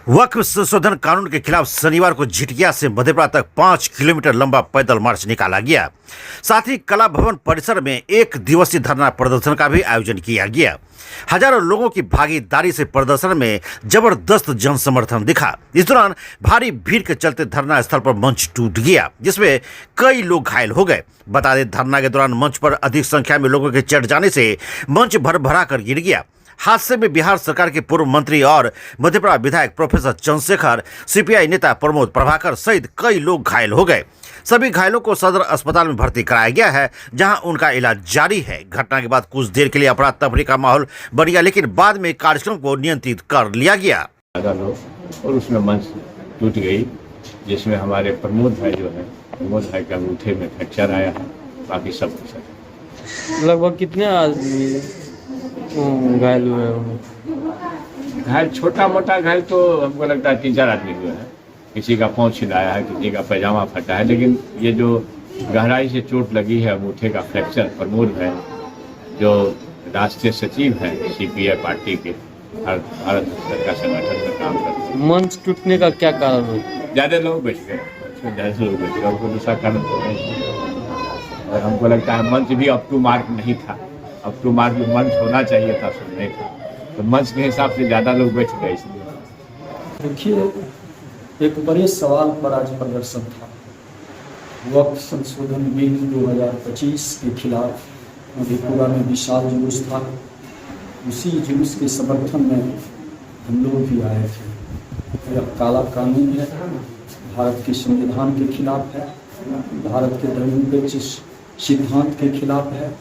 वक्फ संशोधन कानून के खिलाफ शनिवार को झिटकिया से मधेपुरा तक 5 किलोमीटर लंबा पैदल मार्च निकाला गया। साथ ही कला भवन परिसर में 1 दिवसीय धरना प्रदर्शन का भी आयोजन किया गया। हजारों लोगों की भागीदारी से प्रदर्शन में जबरदस्त जन समर्थन दिखा। इस दौरान भारी भीड़ के चलते धरना स्थल पर मंच टूट गया, जिसमें कई लोग घायल हो गए। बता दें, धरना के दौरान मंच पर अधिक संख्या में लोगों के चढ़ जाने से मंच भर कर गिर गया। हादसे में बिहार सरकार के पूर्व मंत्री और मधेपुरा विधायक प्रोफेसर चंद्रशेखर, सीपीआई नेता प्रमोद प्रभाकर सहित कई लोग घायल हो गए। सभी घायलों को सदर अस्पताल में भर्ती कराया गया है, जहां उनका इलाज जारी है। घटना के बाद कुछ देर के लिए अफरा तफरी का माहौल बन गया, लेकिन बाद में कार्यक्रम को नियंत्रित कर लिया गया और उसमें मंच टूट गई, जिसमें हमारे प्रमोद भाई प्रमोद भाई का अंगूठे में फ्रैक्चर आया है। बाकी सब कुछ लगभग कितने आदमी घायल हुए हैं? घायल छोटा मोटा घायल तो हमको लगता है 3-4 आदमी हुए हैं। किसी का पाँव छिलाया है, किसी का पैजामा फटा है, लेकिन ये जो गहराई से चोट लगी है अंगूठे का फ्रैक्चर, प्रमोद है जो राष्ट्रीय सचिव है सीपीआई पार्टी के, भारत सरकार संगठन में काम करते हैं। मंच टूटने का क्या कारण है? ज़्यादा लोग बैठ गए, ज़्यादा लोग बैठ गए, और कोई दूसरा कारण तो नहीं। और हमको लगता है मंच भी अप टू मार्क नहीं था। अप टू मार्क में मंच होना चाहिए था, सुन नहीं था, तो मंच के हिसाब से ज़्यादा लोग बैठ गए। इसलिए देखिए, एक बड़े सवाल पर आज प्रदर्शन था। वक्फ संशोधन बिल 2025 के खिलाफ मधेपुरा में विशाल जुलूस था। उसी जुलूस के समर्थन में हम लोग भी आए थे। यह काला कानून है, भारत के संविधान के खिलाफ है, भारत के धर्मनिरपेक्ष सिद्धांत के खिलाफ है,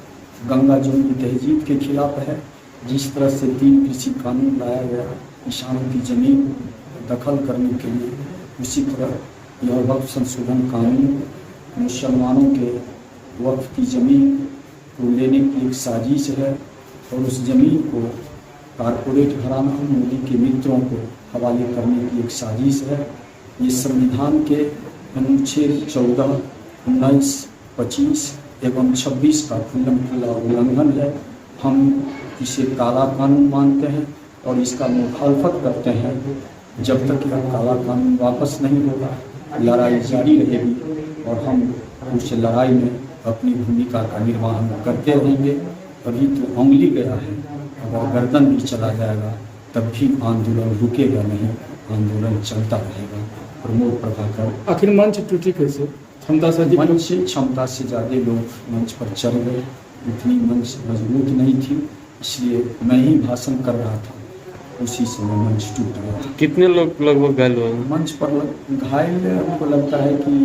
गंगा जमुनी तहजीब के खिलाफ है। जिस तरह से 3 कृषि कानून लाया गया किसानों की ज़मीन दखल करने के लिए, उसी तरह यह वक्फ संशोधन कानून मुसलमानों के वक्फ की ज़मीन को लेने की एक साजिश है और उस ज़मीन को कारपोरेट घराना मोदी के मित्रों को हवाले करने की एक साजिश है। ये संविधान के अनुच्छेद 14, 19, 25 एवं 26 का खुल्ला उल्लंघन है। हम इसे काला कानून मानते हैं और इसका मुखालफत करते हैं। जब तक यह काला कानून वापस नहीं होगा, लड़ाई जारी रहेगी और हम उस लड़ाई में अपनी भूमिका का निर्वहन करते रहेंगे। अभी तो उंगली गया है, अगर गर्दन भी चला जाएगा तब भी आंदोलन रुकेगा नहीं, आंदोलन चलता रहेगा। प्रमोद प्रभाकर। आखिर मंच टूटी कैसे? क्षमता से ज़्यादा लोग मंच पर चढ़ गए। इतनी मंच मजबूत नहीं थी, इसलिए मैं ही भाषण कर रहा था, उसी समय मंच टूट गया। कितने लोग लगभग घायल हुए? मंच पर घायल हमको लगता है कि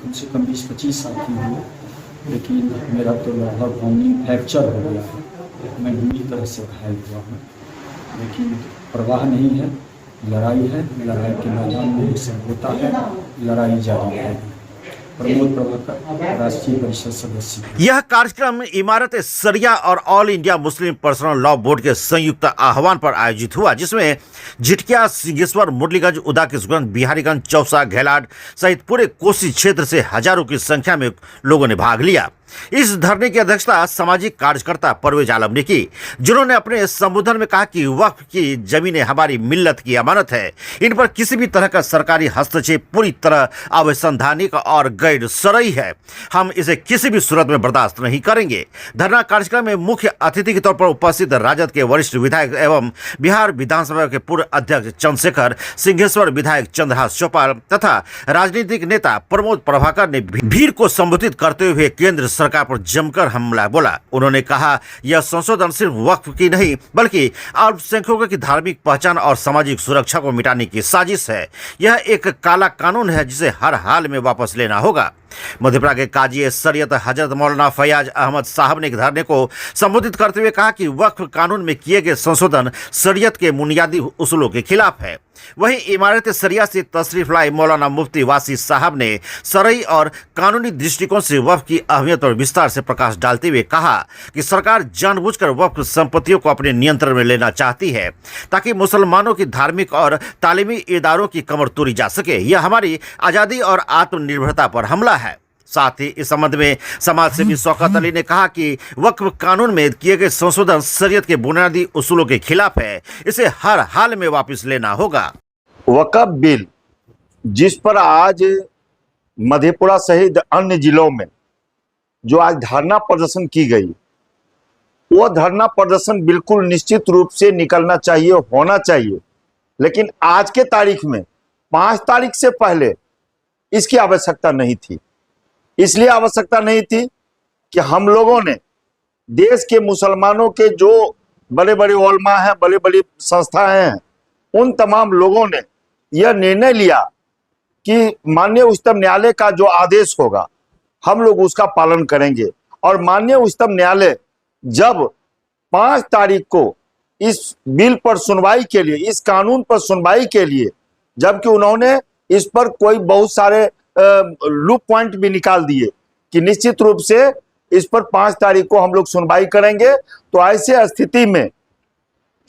कम से कम 20-25 आदमी हुए, लेकिन मेरा तो लगभग होनी फ्रैक्चर हो गया है। मैं बुरी तरह से घायल हुआ हूँ, लेकिन परवाह नहीं है। लड़ाई है, लड़ाई के मैदान में ये सब होता है, लड़ाई जारी रहेगी। प्रमोद प्रभाकर, राष्ट्रीय परिषद सदस्य। यह कार्यक्रम इमारत सरिया और all India Muslim personal law board के संयुक्त आह्वान पर आयोजित हुआ, जिसमें झिटकिया, सिंहेश्वर, मुरलीगंज, उदा किशनगंज, बिहारीगंज, चौसा, घेलाड सहित पूरे कोसी क्षेत्र से हजारों की संख्या में लोगों ने भाग लिया। इस धरने की अध्यक्षता सामाजिक कार्यकर्ता परवेज आलम ने की, जिन्होंने अपने संबोधन में कहा कि वक्फ की जमीनें हमारी मिल्लत की अमानत है। इन पर किसी भी तरह का सरकारी हस्तक्षेप पूरी तरह अवैधानिक और गैर शरई है। हम इसे किसी भी सूरत में बर्दाश्त नहीं करेंगे। धरना कार्यक्रम में मुख्य अतिथि के तौर पर उपस्थित राजद के वरिष्ठ विधायक एवं बिहार विधानसभा के पूर्व अध्यक्ष चंद्रशेखर, सिंहेश्वर विधायक चंद्रहास चौपाल तथा राजनीतिक नेता प्रमोद प्रभाकर ने भीड़ को संबोधित करते हुए केंद्र सरकार पर जमकर हमला बोला। उन्होंने कहा, यह संशोधन सिर्फ वक्फ की नहीं बल्कि अल्पसंख्यकों की धार्मिक पहचान और सामाजिक सुरक्षा को मिटाने की साजिश है। यह एक काला कानून है जिसे हर हाल में वापस लेना होगा। मधेपुरा के काजी शरीयत हजरत मौलाना फैयाज अहमद साहब ने धरने को संबोधित करते हुए कहा कि वक्फ कानून में किए गए संशोधन शरीयत के बुनियादी उसूलों के खिलाफ है। वहीं इमारत सरिया से तशरीफ लाए मौलाना मुफ्ती वासी साहब ने शरई और कानूनी दृष्टिकोण से वक्फ की अहमियत पर विस्तार से प्रकाश डालते हुए कहा कि सरकार जानबूझकर वक्फ संपत्तियों को अपने नियंत्रण में लेना चाहती है, ताकि मुसलमानों की धार्मिक और तालीमी इदारों की कमर तोड़ी जा सके। यह हमारी आज़ादी और आत्मनिर्भरता पर हमला है। साथ ही इस संबंध में समाज सेवी शौकत अली ने कहा कि वक्फ कानून में किए गए संशोधन शरीयत के बुनियादी उसूलों के खिलाफ है, इसे हर हाल में वापस लेना होगा। वक़्फ़ बिल जिस पर आज मधेपुरा सहित अन्य जिलों में जो आज धरना प्रदर्शन की गई, वो धरना प्रदर्शन बिल्कुल निश्चित रूप से निकलना चाहिए, होना चाहिए। लेकिन आज के तारीख में 5 तारीख से पहले इसकी आवश्यकता नहीं थी। इसलिए आवश्यकता नहीं थी कि हम लोगों ने देश के मुसलमानों के जो बड़े बड़े उलमा हैं, बड़ी बड़ी संस्थाएं हैं, उन तमाम लोगों ने यह निर्णय लिया कि माननीय उच्चतम न्यायालय का जो आदेश होगा हम लोग उसका पालन करेंगे। और माननीय उच्चतम न्यायालय जब 5 तारीख को इस बिल पर सुनवाई के लिए, इस कानून पर सुनवाई के लिए, जबकि उन्होंने इस पर कोई बहुत सारे लूप पॉइंट भी निकाल दिए कि निश्चित रूप से इस पर 5 तारीख को हम लोग सुनवाई करेंगे, तो ऐसे स्थिति में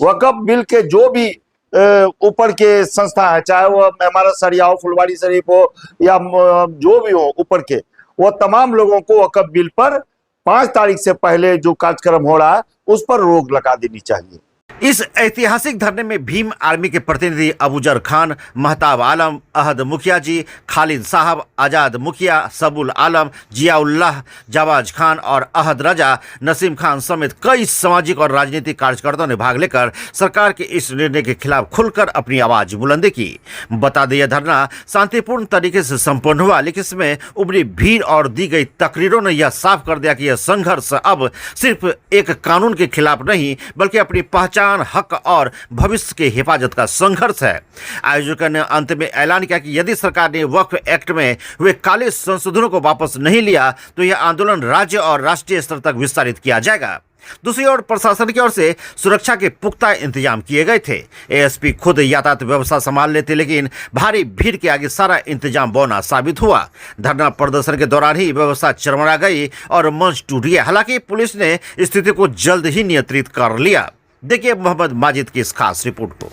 वक़्फ़ बिल के जो भी ऊपर के संस्था है, चाहे वो इमारत शरिया हो, फुलवारी शरीफ हो या जो भी हो ऊपर के, वो तमाम लोगों को वक़्फ़ बिल पर 5 तारीख से पहले जो कार्यक्रम हो रहा है उस पर रोक लगा देनी चाहिए। इस ऐतिहासिक धरने में भीम आर्मी के प्रतिनिधि अबूजर खान, महताब आलम, अहद मुखिया जी, खालिद साहब, आजाद मुखिया, सबुल आलम, जियाउल्लाह, जवाज खान और अहद रजा, नसीम खान समेत कई सामाजिक और राजनीतिक कार्यकर्ताओं ने भाग लेकर सरकार के इस निर्णय के खिलाफ खुलकर अपनी आवाज बुलंद की। बता दें, यह धरना शांतिपूर्ण तरीके से संपन्न हुआ, लेकिन इसमें उभरी भीड़ और दी गई तकरीरों ने यह साफ कर दिया कि यह संघर्ष अब सिर्फ एक कानून के खिलाफ नहीं, बल्कि अपनी पहचान, हक और भविष्य के हिफाजत का संघर्ष है। आयोजकों ने अंत में ऐलान किया कि यदि सरकार ने वक्फ एक्ट में हुए काले संशोधनों को वापस नहीं लिया तो यह आंदोलन राज्य और राष्ट्रीय स्तर तक विस्तारित किया जाएगा। दूसरी ओर प्रशासन की ओर से सुरक्षा के पुख्ता इंतजाम किए गए थे। एएसपी खुद यातायात व्यवस्था संभाल लेते, लेकिन भारी भीड़ के आगे सारा इंतजाम बौना साबित हुआ। धरना प्रदर्शन के दौरान ही व्यवस्था चरमरा गई और मंच टूट गया। हालांकि पुलिस ने स्थिति को जल्द ही नियंत्रित कर लिया। देखिए मोहम्मद माजिद की इस खास रिपोर्ट को।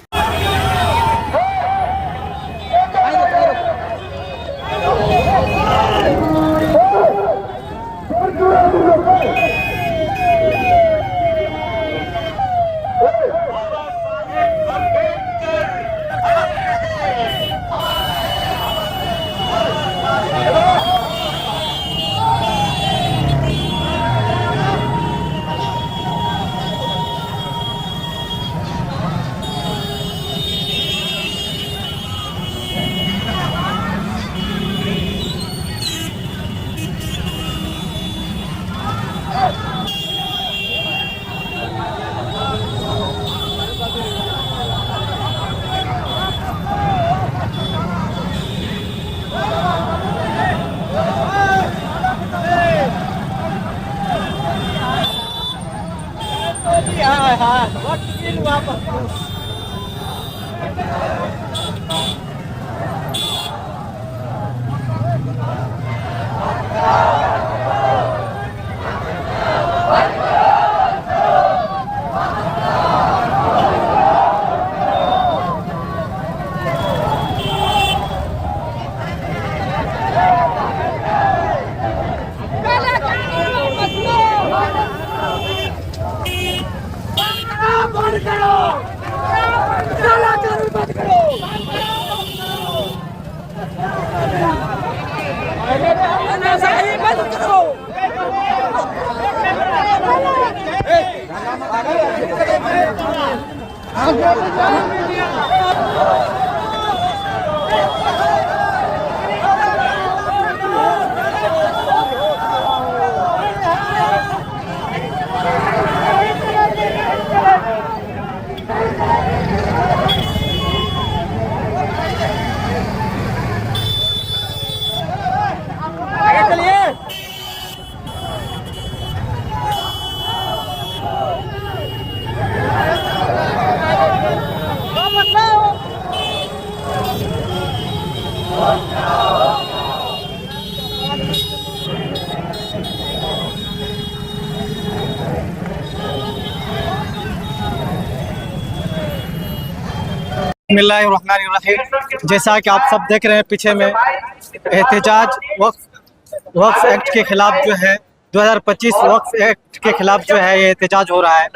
बिस्मिल्लाहिर्रहमानिर्रहीम। जैसा कि आप सब देख रहे हैं पीछे में एहतजाज वक्फ एक्ट के खिलाफ जो है 2025 वक्फ एक्ट के खिलाफ जो है ये एहतजाज हो रहा है।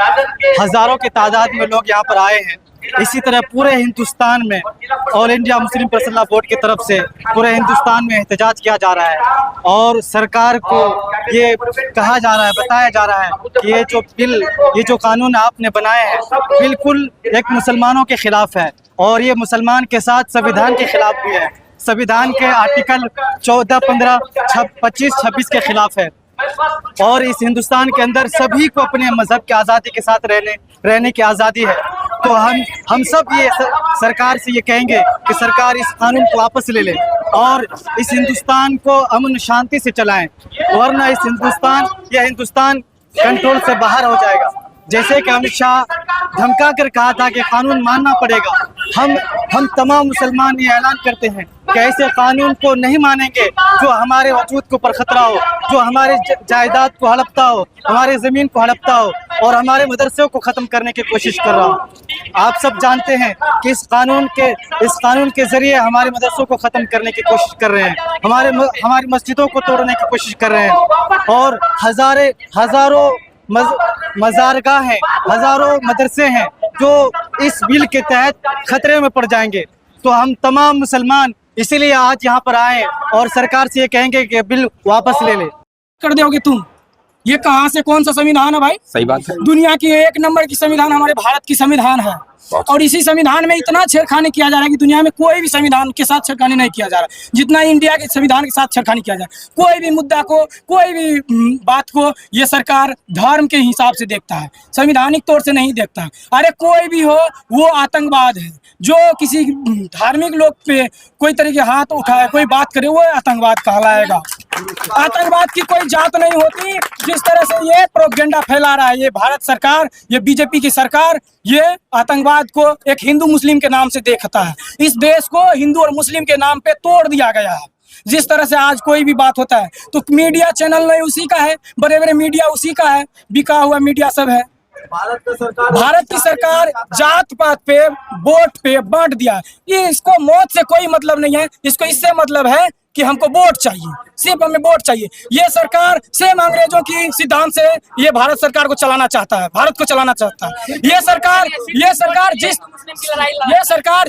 हज़ारों की तादाद में लोग यहाँ पर आए हैं इसी तरह पूरे हिंदुस्तान में all India Muslim personal law board की तरफ से पूरे हिंदुस्तान में एहतजाज किया जा रहा है और सरकार को ये कहा जा रहा है, बताया जा रहा है कि ये जो बिल, ये जो कानून आपने बनाए हैं बिल्कुल एक मुसलमानों के खिलाफ है और ये मुसलमान के साथ संविधान के खिलाफ भी है। संविधान के आर्टिकल 14, 15, 25, 26 के खिलाफ है और इस हिंदुस्तान के अंदर सभी को अपने मजहब की आज़ादी के साथ रहने की आज़ादी है। तो हम सब ये सरकार से ये कहेंगे कि सरकार इस कानून को वापस ले ले और इस हिंदुस्तान को अमन शांति से चलाएं, वरना ये हिंदुस्तान कंट्रोल से बाहर हो जाएगा। जैसे कि अमित शाह धमका कर कहा था कि कानून मानना पड़ेगा, हम तमाम मुसलमान ये ऐलान करते हैं कि ऐसे कानून को नहीं मानेंगे जो हमारे वजूद के ऊपर खतरा हो, जो हमारे जायदाद को हड़पता हो, हमारे ज़मीन को हड़पता हो और हमारे मदरसों को ख़त्म करने की कोशिश कर रहा हो। आप सब जानते हैं कि इस कानून के ज़रिए हमारे मदरसों को ख़त्म करने की कोशिश कर रहे हैं, हमारी मस्जिदों को तोड़ने की कोशिश कर रहे हैं और हज़ारों मज़ारगाह हैं, हज़ारों मदरसे हैं जो इस बिल के तहत खतरे में पड़ जाएंगे। तो हम तमाम मुसलमान इसीलिए आज यहाँ पर आए और सरकार से ये कहेंगे कि बिल वापस ले ले। कर दोगे तुम? ये कहाँ से कौन सा संविधान है भाई? सही बात है। दुनिया की एक नंबर की संविधान हमारे भारत की संविधान है और इसी संविधान में इतना छेड़खानी किया जा रहा है कि दुनिया में कोई भी संविधान के साथ छेड़खानी नहीं किया जा रहा जितना इंडिया के संविधान के साथ छेड़खानी किया जा रहा है। कोई भी मुद्दा को, कोई भी बात को ये सरकार धर्म के हिसाब से देखता है, संवैधानिक तौर से नहीं देखता। अरे कोई भी हो वो आतंकवाद है, जो किसी धार्मिक लोग पे कोई तरह के हाथ उठाए, कोई बात करे, वो आतंकवाद कहलाएगा। आतंकवाद की कोई जात नहीं होती। जिस तरह से ये प्रोपेगेंडा फैला रहा है ये भारत सरकार, ये बीजेपी की सरकार, ये आतंकवाद को एक हिंदू मुस्लिम के नाम से देखता है। इस देश को हिंदू और मुस्लिम के नाम पे तोड़ दिया गया है। जिस तरह से आज कोई भी बात होता है तो मीडिया चैनल नहीं उसी का है, बड़े बड़े मीडिया उसी का है, बिका हुआ मीडिया सब है। भारत की सरकार जात पात पे, वोट पे बांट दिया। ये इसको मौत से कोई मतलब नहीं है, इसको इससे मतलब है कि हमको वोट चाहिए, सिर्फ हमें वोट चाहिए। ये सरकार सेम अंग्रेजों की सिद्धांत से ये भारत सरकार को चलाना चाहता है, भारत को चलाना चाहता है। ये सरकार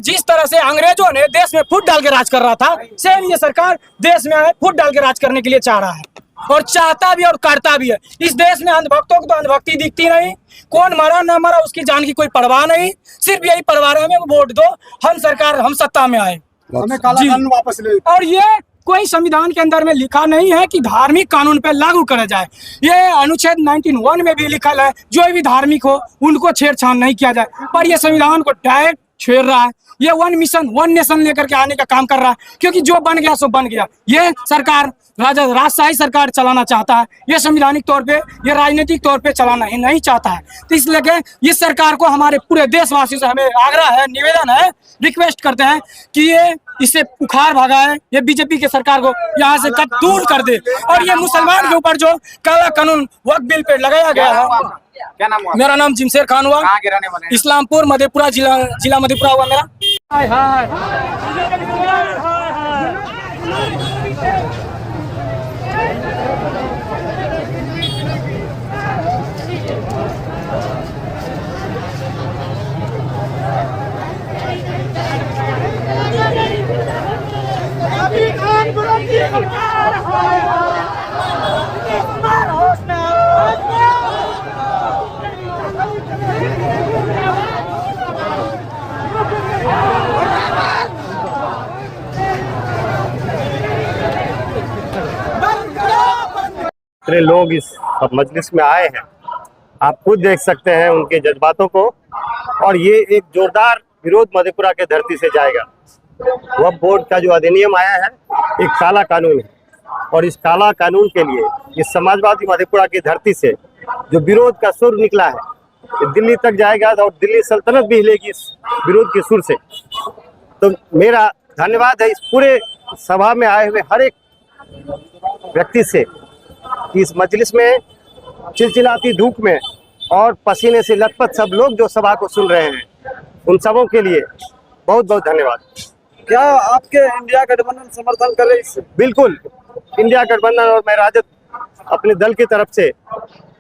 जिस तरह से अंग्रेजों ने देश में फूट डाल के राज कर रहा था, सेम ये सरकार देश में फूट डाल के राज करने के लिए चाह रहा है और चाहता भी और करता भी है। इस देश में अंधभक्तों को तो अंधभक्ति दिखती नहीं, कौन मरा ना मरा उसकी जान की कोई परवाह नहीं, सिर्फ यही परवाह है हमें वोट दो, हम सरकार, हम सत्ता में आए, हमें काला कानून वापस ले। और ये कोई संविधान के अंदर में लिखा नहीं है कि धार्मिक कानून पे लागू करा जाए। ये अनुच्छेद 19(1) में भी लिखा है जो भी धार्मिक हो उनको छेड़छाड़ नहीं किया जाए, पर ये संविधान को डायरेक्ट छेड़ रहा है। ये वन मिशन वन नेशन लेकर के आने का काम कर रहा है, क्योंकि जो बन गया सो बन गया। ये सरकार राजशाही सरकार चलाना चाहता है, ये संवैधानिक तौर पे, ये राजनीतिक तौर पे चलाना ही नहीं चाहता है। तो इसलिए इस सरकार को हमारे पूरे देशवासियों से हमें आग्रह है, निवेदन है, रिक्वेस्ट करते हैं कि ये इसे उखाड़ भगाए, ये बीजेपी के सरकार को यहाँ से कब दूर कर दे और ये मुसलमान के ऊपर जो काला कानून वक्फ बिल पे लगाया गया है। क्या नाम हुआ? मेरा नाम जिमशेर खान हुआ, कहाँ के रहने वाले हैं? इस्लामपुर मधेपुरा जिला मधेपुरा हुआ मेरा। इतने लोग इस मजलिस में आए हैं, आप खुद देख सकते हैं उनके जज्बातों को। और ये एक जोरदार विरोध मधेपुरा के धरती से जाएगा। वक्फ बोर्ड का जो अधिनियम आया है एक काला कानून है और इस काला कानून के लिए इस समाजवादी मधेपुरा की धरती से जो विरोध का सुर निकला है ये दिल्ली तक जाएगा और दिल्ली सल्तनत भी हिलेगी इस विरोध के सुर से। तो मेरा धन्यवाद है इस पूरे सभा में आए हुए हर एक व्यक्ति से। इस मजलिस में चिलचिलाती धूप में और पसीने से लथपथ सब लोग जो सभा को सुन रहे हैं, उन सबों के लिए बहुत बहुत धन्यवाद। क्या आपके इंडिया गठबंधन समर्थन करे इससे? बिल्कुल, इंडिया गठबंधन और मैं राजद अपने दल की तरफ से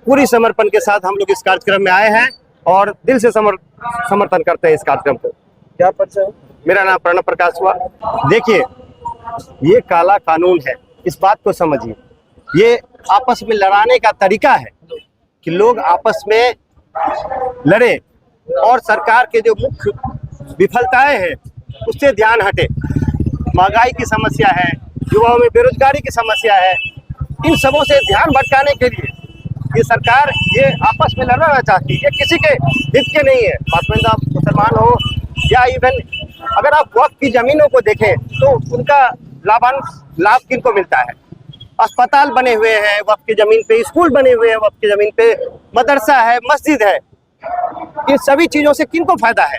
पूरी समर्पण के साथ हम लोग इस कार्यक्रम में आए हैं और दिल से समर्थन करते हैं इस कार्यक्रम को। क्या परिचय है? मेरा नाम प्रणव प्रकाश हुआ। देखिए, ये काला कानून है, इस बात को समझिए। ये आपस में लड़ाने का तरीका है कि लोग आपस में लड़े और सरकार के जो मुख्य विफलताएं हैं उससे ध्यान हटे। महंगाई की समस्या है, युवाओं में बेरोजगारी की समस्या है, इन सबों से ध्यान भटकाने के लिए ये सरकार ये आपस में लड़ना चाहती है। ये किसी के हित के नहीं है, पासवान आप मुसलमान हो या इवन अगर आप वक्फ की जमीनों को देखें तो उनका लाभ किनको मिलता है? अस्पताल बने हुए हैं वक्फ की जमीन पे, स्कूल बने हुए हैं वक्फ की जमीन पे, मदरसा है, मस्जिद है। इन सभी चीजों से किनको फायदा है?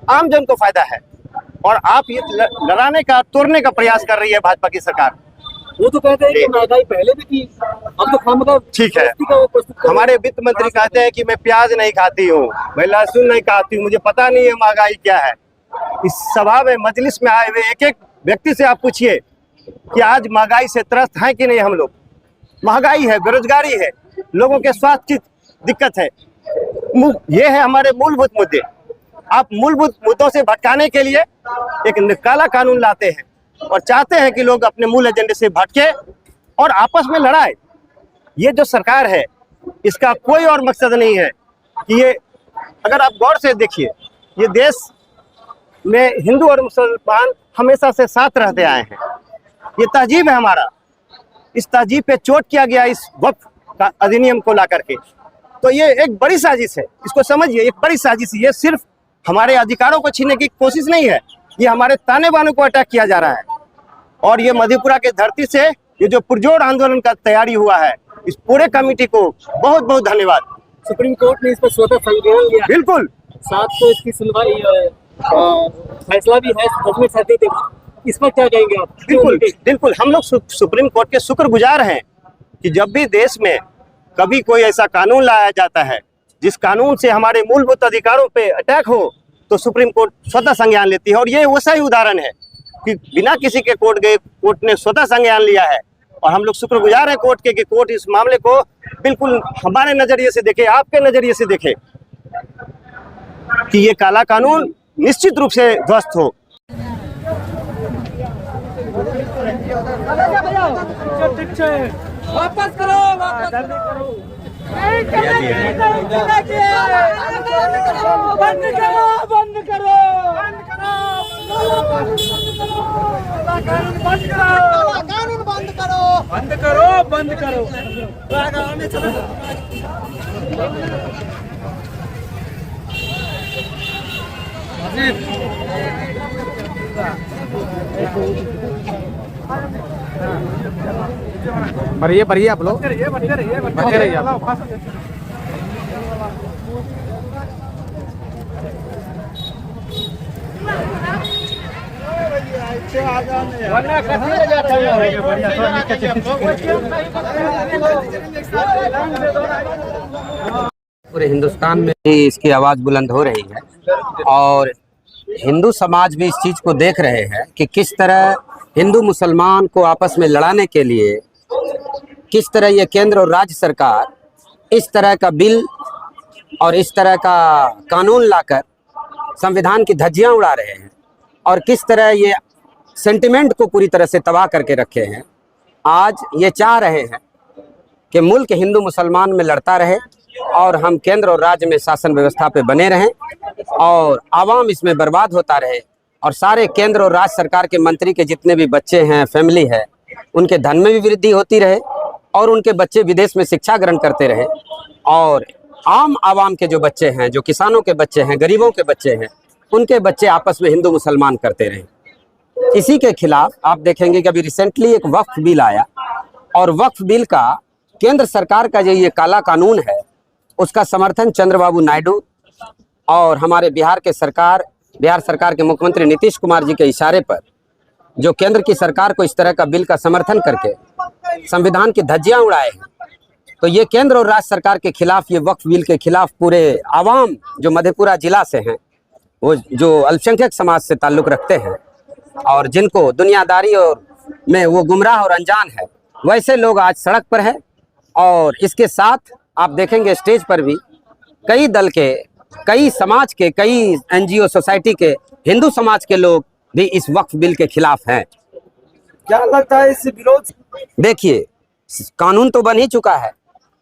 आम जन को फायदा है। और आप ये लड़ाने का, तोड़ने का प्रयास कर रही है भाजपा की सरकार। वो तो कहते हैं कि महंगाई पहले भी थी, अब तो खामखा ठीक है, हमारे वित्त मंत्री कहते हैं कि मैं प्याज नहीं खाती हूँ, मैं लहसुन नहीं खाती हूँ, मुझे पता नहीं है महंगाई क्या है। इस सभा में, मजलिस में आए हुए एक एक व्यक्ति से आप पूछिए कि आज महंगाई से त्रस्त हैं कि नहीं हम लोग। महंगाई है, बेरोजगारी है, लोगों के स्वास्थ्य की दिक्कत है। ये है हमारे मूलभूत मुद्दे। आप मूलभूत मुद्दों से भटकाने के लिए एक काला कानून लाते हैं और चाहते हैं कि लोग अपने मूल एजेंडे से भटके और आपस में लड़ाए। ये जो सरकार है इसका कोई और मकसद नहीं है कि ये, अगर आप गौर से देखिए, ये देश में हिंदू और मुसलमान हमेशा से साथ रहते आए हैं। ये तहजीब है हमारा। इस तहजीब पे चोट किया गया इस वक्फ का अधिनियम को ला करके। तो ये एक बड़ी साजिश है, इसको समझिए, एक बड़ी साजिश। ये सिर्फ हमारे अधिकारों को छीनने की कोशिश नहीं है, ये हमारे ताने बाने को अटैक किया जा रहा है। और ये मधेपुरा के धरती से ये जो पुरजोर आंदोलन का तैयारी हुआ है, इस पूरे कमेटी को बहुत बहुत धन्यवाद। सुप्रीम कोर्ट ने इस पर स्वतः संज्ञान लिया। बिल्कुल, साथ तो इसकी सुनवाई फैसला भी है 10वें सदी तक। इस पर क्या कहेंगे आप? बिल्कुल बिल्कुल, हम लोग सुप्रीम कोर्ट के शुक्रगुजार हैं कि जब भी देश में कभी कोई ऐसा कानून लाया जाता है जिस कानून से हमारे मूलभूत अधिकारों पे अटैक हो, तो सुप्रीम कोर्ट स्वतः संज्ञान लेती है। और ये वैसा ही उदाहरण है कि बिना किसी के कोर्ट गए, कोर्ट ने स्वतः संज्ञान लिया है। और हम लोग शुक्रगुजार हैं कोर्ट के कि कोर्ट इस मामले को बिल्कुल हमारे नजरिए से देखे, आपके नजरिए से देखे कि ये काला कानून निश्चित रूप से ध्वस्त हो। वापस करो, वापस करो। बंद करो, बंद करो, कानून बंद करो, बंद करो, बंद करो। बढ़िए आप लोग बढ़ते रहिए आप। पूरे हिंदुस्तान में भी इसकी आवाज़ बुलंद हो रही है और हिंदू समाज भी इस चीज़ को देख रहे हैं कि किस तरह हिंदू मुसलमान को आपस में लड़ाने के लिए किस तरह ये केंद्र और राज्य सरकार इस तरह का बिल और इस तरह का कानून लाकर संविधान की धज्जियां उड़ा रहे हैं और किस तरह ये सेंटिमेंट को पूरी तरह से तबाह करके रखे हैं। आज ये चाह रहे हैं कि मुल्क हिंदू मुसलमान में लड़ता रहे और हम केंद्र और राज्य में शासन व्यवस्था पे बने रहें और आवाम इसमें बर्बाद होता रहे और सारे केंद्र और राज्य सरकार के मंत्री के जितने भी बच्चे हैं, फैमिली है, उनके धन में भी वृद्धि होती रहे और उनके बच्चे विदेश में शिक्षा ग्रहण करते रहे और आम आवाम के जो बच्चे हैं, जो किसानों के बच्चे हैं, गरीबों के बच्चे हैं, उनके बच्चे आपस में हिंदू मुसलमान करते रहे। इसी के खिलाफ आप देखेंगे कि अभी रिसेंटली एक वक्फ बिल आया और वक्फ बिल का केंद्र सरकार का जो ये काला कानून है उसका समर्थन चंद्रबाबू नायडू और हमारे बिहार सरकार के मुख्यमंत्री नीतीश कुमार जी के इशारे पर जो केंद्र की सरकार को इस तरह का बिल का समर्थन करके संविधान की धज्जियां उड़ाए हैं। तो ये केंद्र और राज्य सरकार के खिलाफ, ये वक्फ बिल के खिलाफ पूरे आवाम जो मधेपुरा जिला से हैं, वो जो अल्पसंख्यक समाज से ताल्लुक़ रखते हैं और जिनको दुनियादारी और में वो गुमराह और अनजान है, वैसे लोग आज सड़क पर हैं। और इसके साथ आप देखेंगे स्टेज पर भी कई दल के, कई समाज के, कई एनजीओ सोसाइटी के, हिंदू समाज के लोग भी इस वक्फ बिल के खिलाफ हैं। क्या लगता है इस विरोध? देखिए, कानून तो बन ही चुका है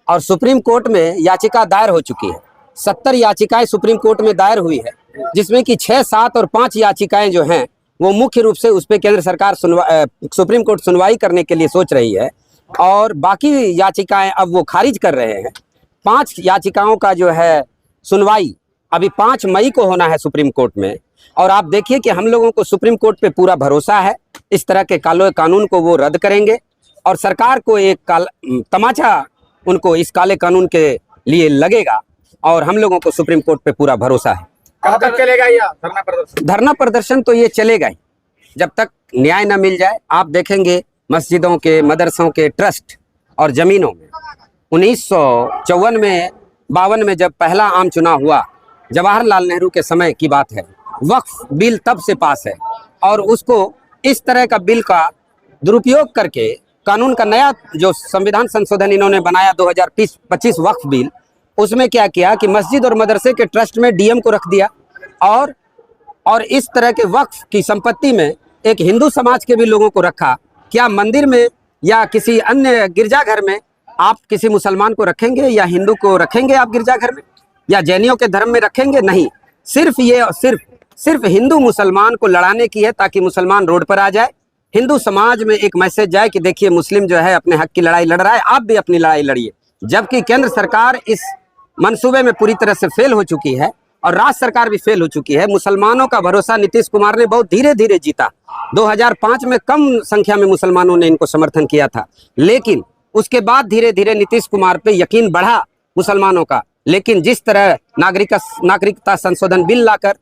और सुप्रीम कोर्ट में याचिका दायर हो चुकी है। 70 याचिकाएं सुप्रीम कोर्ट में दायर हुई है, जिसमें कि 6, 7 और 5 याचिकाएं जो हैं वो मुख्य रूप से उस पर केंद्र सरकार सुप्रीम कोर्ट सुनवाई करने के लिए सोच रही है और बाकी याचिकाएं अब वो खारिज कर रहे हैं। 5 याचिकाओं का जो है सुनवाई अभी 5 मई को होना है सुप्रीम कोर्ट में। और आप देखिए कि हम लोगों को सुप्रीम कोर्ट पे पूरा भरोसा है, इस तरह के काले कानून को वो रद्द करेंगे और सरकार को एक तमाचा उनको इस काले कानून के लिए लगेगा और हम लोगों को सुप्रीम कोर्ट पे पूरा भरोसा है। कब तक चलेगा यह धरना प्रदर्शन? धरना प्रदर्शन तो ये चलेगा ही जब तक न्याय न मिल जाए। आप देखेंगे मस्जिदों के, मदरसों के ट्रस्ट और जमीनों में 1954 में 52 में जब पहला आम चुनाव हुआ, जवाहरलाल नेहरू के समय की बात है, वक्फ बिल तब से पास है और उसको इस तरह का बिल का दुरुपयोग करके कानून का नया जो संविधान संशोधन इन्होंने बनाया 2025 वक्फ बिल, उसमें क्या किया कि मस्जिद और मदरसे के ट्रस्ट में डीएम को रख दिया और इस तरह के वक्फ की संपत्ति में एक हिंदू समाज के भी लोगों को रखा। क्या मंदिर में या किसी अन्य गिरजाघर में आप किसी मुसलमान को रखेंगे या हिंदू को रखेंगे आप गिरजाघर में, या जैनियों के धर्म में रखेंगे? नहीं। सिर्फ हिंदू मुसलमान को लड़ाने की है ताकि मुसलमान रोड पर आ जाए, हिंदू समाज में एक मैसेज जाए कि देखिए मुस्लिम जो है अपने हक की लड़ाई लड़ रहा है, आप भी अपनी लड़ाई लड़िए। जबकि केंद्र सरकार इस मंसूबे में पूरी तरह से फेल हो चुकी है और राज्य सरकार भी फेल हो चुकी है। मुसलमानों का भरोसा नीतीश कुमार ने बहुत धीरे धीरे जीता। 2005 में कम संख्या में मुसलमानों ने इनको समर्थन किया था, लेकिन उसके बाद धीरे धीरे नीतीश कुमार पे यकीन बढ़ा मुसलमानों का। लेकिन जिस तरह नागरिकता संशोधन बिल लाकर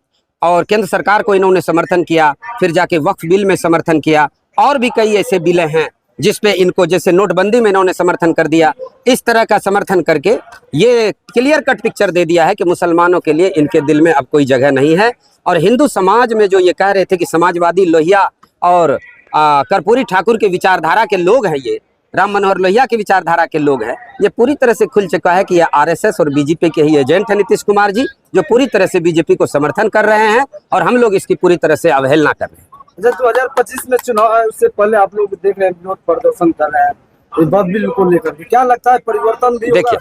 और केंद्र सरकार को इन्होंने समर्थन किया, फिर जाके वक्फ बिल में समर्थन किया, और भी कई ऐसे बिलें हैं जिसपे इनको, जैसे नोटबंदी में इन्होंने समर्थन कर दिया, इस तरह का समर्थन करके ये क्लियर कट पिक्चर दे दिया है कि मुसलमानों के लिए इनके दिल में अब कोई जगह नहीं है। और हिंदू समाज में जो ये कह रहे थे कि समाजवादी लोहिया और कर्पूरी ठाकुर के विचारधारा के लोग हैं, ये राम मनोहर लोहिया की विचारधारा के लोग हैं, ये पूरी तरह से खुल चुका है कि ये आरएसएस और बीजेपी के ही एजेंट है नीतीश कुमार जी, जो पूरी तरह से बीजेपी को समर्थन कर रहे हैं और हम लोग इसकी पूरी तरह से अवहेलना कर रहे हैं। जब 2025 में चुनाव है, उससे पहले आप लोग देख रहे हैं विरोध प्रदर्शन कर रहे हैं इस वक्फ बिल को लेकर के, क्या लगता है परिवर्तन भी होगा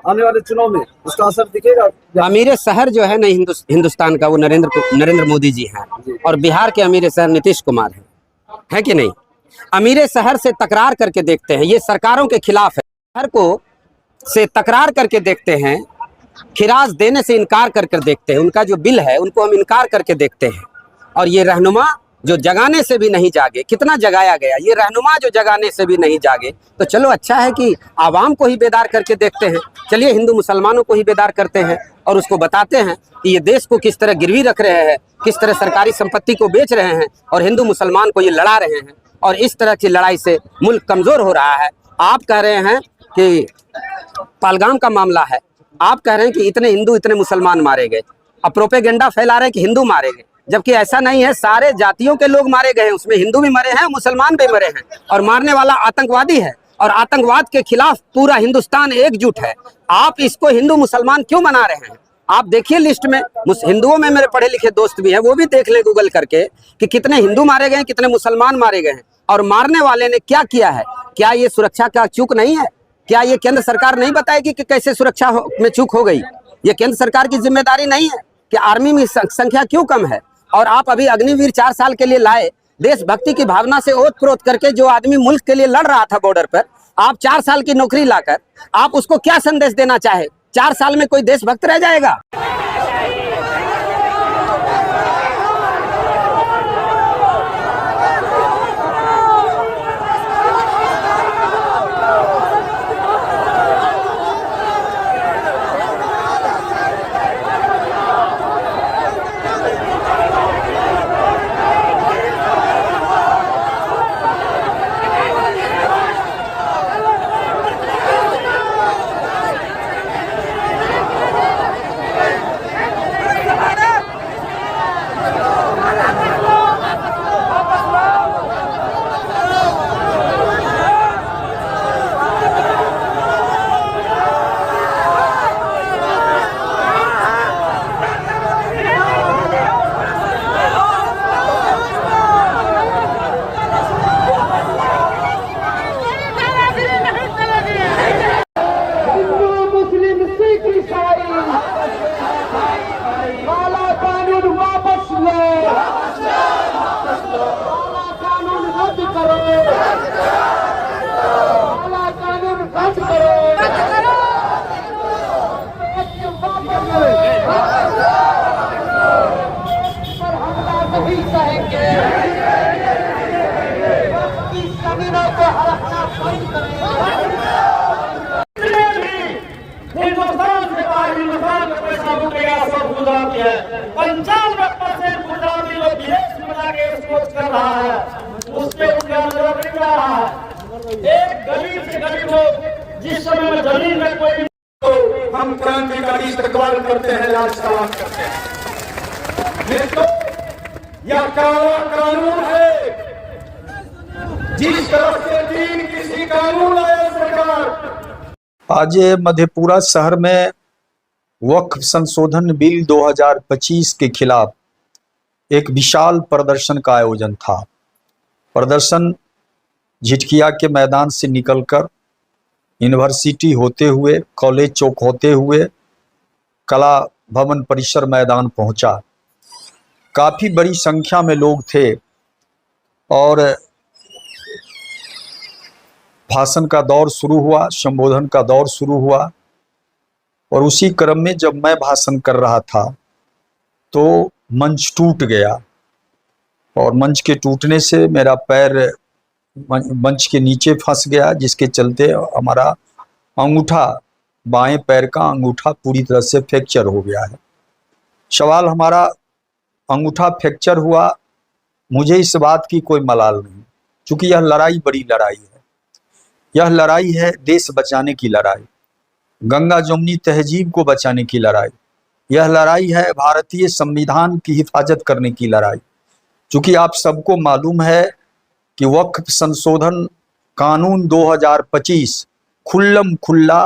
आने वाले चुनाव में? उसका असर दिखेगा? अमीर शहर जो है ना हिंदुस्तान का, वो नरेंद्र मोदी जी हैं और बिहार के अमीर शहर नीतीश कुमार है कि नहीं? अमीर शहर से तकरार करके देखते हैं, ये सरकारों के खिलाफ है। शहर को से तकरार करके देखते हैं, खिराज देने से इनकार करके देखते हैं, उनका जो बिल है उनको हम इनकार करके देखते हैं। और ये रहनुमा जो जगाने से भी नहीं जागे, कितना जगाया गया, ये रहनुमा जो जगाने से भी नहीं जागे, तो चलो अच्छा है कि आवाम को ही बेदार करके देखते हैं। चलिए हिंदू मुसलमानों को ही बेदार करते हैं और उसको बताते हैं कि ये देश को किस तरह गिरवी रख रहे हैं, किस तरह सरकारी संपत्ति को बेच रहे हैं और हिंदू मुसलमान को ये लड़ा रहे हैं, और इस तरह की लड़ाई से मुल्क कमजोर हो रहा है। आप कह रहे हैं कि पहलगाम का मामला है, आप कह रहे हैं कि इतने हिंदू इतने मुसलमान मारे गए, अब प्रोपेगेंडा फैला रहे हैं कि हिंदू मारे गए, जबकि ऐसा नहीं है। सारे जातियों के लोग मारे गए हैं, उसमें हिंदू भी मरे हैं, मुसलमान भी मरे हैं, और मारने वाला आतंकवादी है और आतंकवाद के खिलाफ पूरा हिंदुस्तान एकजुट है। आप इसको हिंदू मुसलमान क्यों मना रहे हैं? आप देखिए लिस्ट में, हिंदुओं में मेरे पढ़े लिखे दोस्त भी हैं, वो भी देख ले गूगल करके कि कितने हिंदू मारे गए हैं, कितने मुसलमान मारे गए हैं, और मारने वाले ने क्या किया है। क्या ये सुरक्षा का चूक नहीं है? क्या ये केंद्र सरकार नहीं बताएगी कि कैसे सुरक्षा में चूक हो गई? ये केंद्र सरकार की जिम्मेदारी नहीं है कि आर्मी में संख्या क्यों कम है? और आप अभी अग्निवीर 4 साल के लिए लाए, देशभक्ति की भावना से ओत प्रोत करके जो आदमी मुल्क के लिए लड़ रहा था बॉर्डर पर, आप 4 साल की नौकरी लाकर आप उसको क्या संदेश देना चाहे? 4 साल में कोई देशभक्त रह जाएगा? जमीनों को हड़पना बंद हिंदुस्तान से बाहर हिंदुस्तान में पैसा लूटेगा सब गुजराती है। 95% गुजराती लोग विदेश में जाके एक्सपोर्ट कर रहा है, उसके उनका नजर नहीं आ रहा है। एक गरीब से गरीब लोग जिस समय में जमीन में कोई तो हम क्रांतिकारी इस्तेमाल करते हैं, लाल सलाम करते हैं। मित्रों, यह काला कानून है, जिस तरह से तीन किसी कानून आया सरकार। आज मधेपुरा शहर में वक्फ संशोधन बिल 2025 के खिलाफ एक विशाल प्रदर्शन का आयोजन था। प्रदर्शन झिटकिया के मैदान से निकलकर यूनिवर्सिटी होते हुए, कॉलेज चौक होते हुए कला भवन परिसर मैदान पहुंचा। काफ़ी बड़ी संख्या में लोग थे और भाषण का दौर शुरू हुआ, संबोधन का दौर शुरू हुआ। और उसी क्रम में जब मैं भाषण कर रहा था तो मंच टूट गया और मंच के टूटने से मेरा पैर मंच के नीचे फंस गया, जिसके चलते हमारा अंगूठा, बाएं पैर का अंगूठा पूरी तरह से फ्रैक्चर हो गया है। सवाल हमारा अंगूठा फ्रैक्चर हुआ, मुझे इस बात की कोई मलाल नहीं, क्योंकि यह लड़ाई बड़ी लड़ाई है। यह लड़ाई है देश बचाने की लड़ाई, गंगा जमुनी तहजीब को बचाने की लड़ाई। यह लड़ाई है भारतीय संविधान की हिफाजत करने की लड़ाई। क्योंकि आप सबको मालूम है कि वक्फ संशोधन कानून 2025 खुल्लम खुल्ला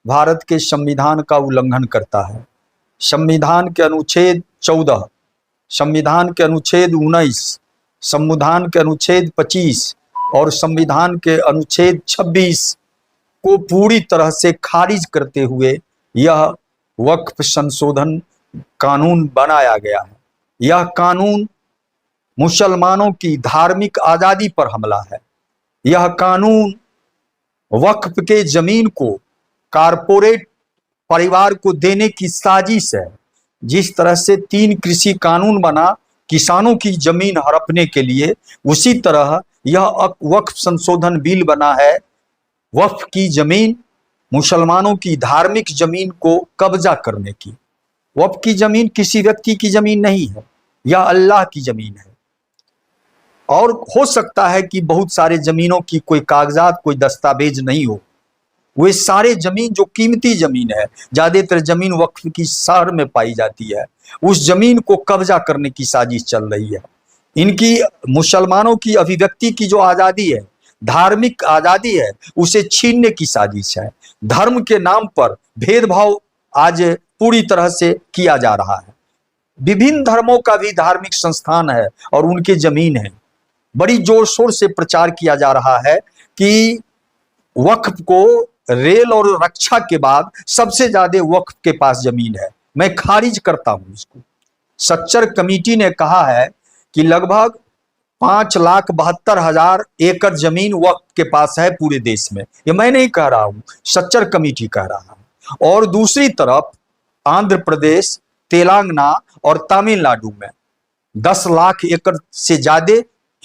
भारत के संविधान का उल्लंघन करता है। संविधान के अनुच्छेद 14, संविधान के अनुच्छेद 19, संविधान के अनुच्छेद 25 और संविधान के अनुच्छेद 26 को पूरी तरह से खारिज करते हुए यह वक्फ संशोधन कानून बनाया गया है। यह कानून मुसलमानों की धार्मिक आज़ादी पर हमला है। यह कानून वक्फ के जमीन को कारपोरेट परिवार को देने की साजिश है। जिस तरह से 3 कृषि कानून बना किसानों की जमीन हड़पने के लिए, उसी तरह यह वक्फ संशोधन बिल बना है वक्फ की जमीन, मुसलमानों की धार्मिक जमीन को कब्जा करने की। वक्फ की जमीन किसी व्यक्ति की जमीन नहीं है, यह अल्लाह की जमीन है। और हो सकता है कि बहुत सारे जमीनों की कोई कागजात, कोई दस्तावेज नहीं हो। वे सारे जमीन जो कीमती जमीन है, ज्यादातर जमीन वक्फ की शहर में पाई जाती है, उस जमीन को कब्जा करने की साजिश चल रही है। इनकी मुसलमानों की अभिव्यक्ति की जो आज़ादी है, धार्मिक आज़ादी है, उसे छीनने की साजिश है। धर्म के नाम पर भेदभाव आज पूरी तरह से किया जा रहा है। विभिन्न धर्मों का भी धार्मिक संस्थान है और उनके जमीन है। बड़ी जोर शोर से प्रचार किया जा रहा है कि वक्फ को रेल और रक्षा के बाद सबसे ज्यादा वक्फ के पास जमीन है। मैं खारिज करता हूं इसको। सच्चर कमेटी ने कहा है कि लगभग 5,72,000 एकड़ जमीन वक्फ के पास है पूरे देश में। ये मैं नहीं कह रहा हूं, सच्चर कमेटी कह रहा है। और दूसरी तरफ आंध्र प्रदेश, तेलंगाना और तमिलनाडु में 10 लाख एकड़ से ज्यादा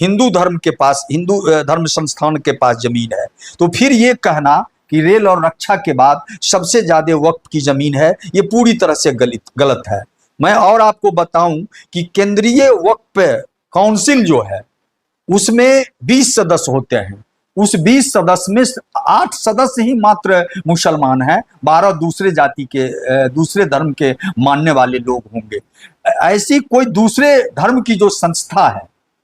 हिंदू धर्म के पास, हिंदू धर्म संस्थान के पास जमीन है। तो फिर ये कहना कि रेल और रक्षा के बाद सबसे ज्यादा वक्फ की जमीन है, ये पूरी तरह से गलत है। मैं और आपको बताऊं कि केंद्रीय वक्फ काउंसिल जो है उसमें 20 सदस्य होते हैं। उस 20 सदस्य में 8 सदस्य ही मात्र मुसलमान हैं, 12 दूसरे जाति के, दूसरे धर्म के मानने वाले लोग होंगे। ऐसी कोई दूसरे धर्म की जो संस्था है,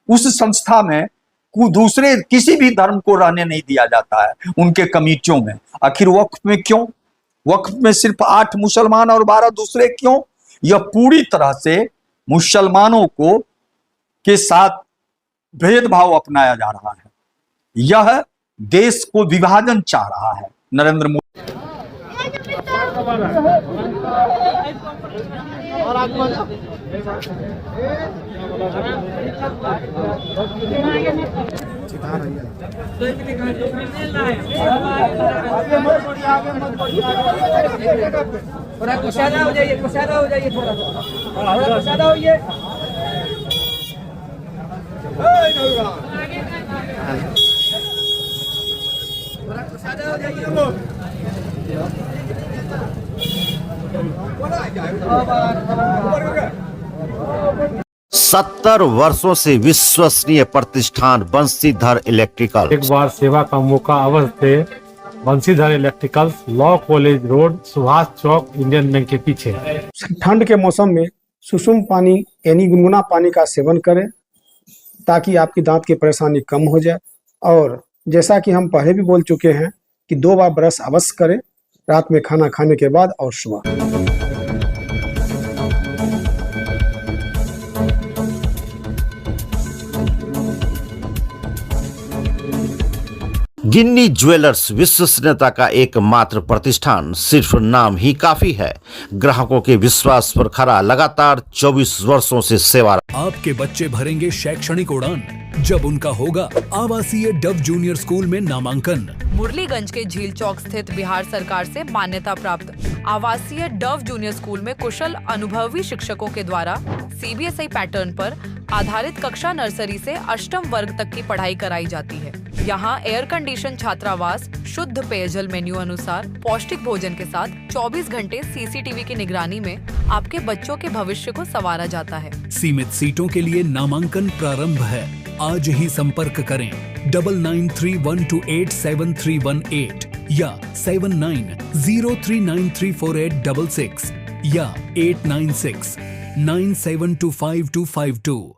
उस संस्था में दूसरे किसी भी धर्म को रहने नहीं दिया जाता है उनके कमेटियों में। आखिर वक्फ में क्यों? वक्फ में सिर्फ 8 मुसलमान और 12 दूसरे क्यों? यह पूरी तरह से मुसलमानों को के साथ भेदभाव अपनाया जा रहा है। यह देश को विभाजन चाह रहा है नरेंद्र मोदी। थोड़ा कुशादा हो जाइए, कुशादा हो जाइए, थोड़ा कुशादा होइए। सत्तर वर्षों से विश्वसनीय प्रतिष्ठान बंसीधर इलेक्ट्रिकल। एक बार सेवा का मौका अवश्य थे। Bansidhar electricals, law college road, Subhash Chowk, Indian bank के पीछे। ठंड के मौसम में सुसुम पानी यानी गुनगुना पानी का सेवन करें ताकि आपकी दांत की परेशानी कम हो जाए। और जैसा कि हम पहले भी बोल चुके हैं कि 2 बार ब्रश अवश्य करें, रात में खाना खाने के बाद और सुबह। गिन्नी ज्वेलर्स विश्वसनीयता का एकमात्र प्रतिष्ठान, सिर्फ नाम ही काफी है। ग्राहकों के विश्वास पर खरा लगातार 24 वर्षों से सेवा। आपके बच्चे भरेंगे शैक्षणिक उड़ान जब उनका होगा आवासीय डव जूनियर स्कूल में नामांकन। मुरलीगंज के झील चौक स्थित बिहार सरकार से मान्यता प्राप्त आवासीय डव जूनियर स्कूल में कुशल अनुभवी शिक्षकों के द्वारा CBSI पैटर्न पर आधारित कक्षा नर्सरी से 8वीं वर्ग तक की पढ़ाई कराई जाती है। यहाँ एयर कंडीशन छात्रावास, शुद्ध पेयजल मेन्यू अनुसार पौष्टिक भोजन के साथ 24 घंटे CCTV की निगरानी में आपके बच्चों के भविष्य को संवारा जाता है। सीमित सीटों के लिए नामांकन प्रारंभ है। आज ही संपर्क करें 9931287318 या 7903934866 या 8969725252।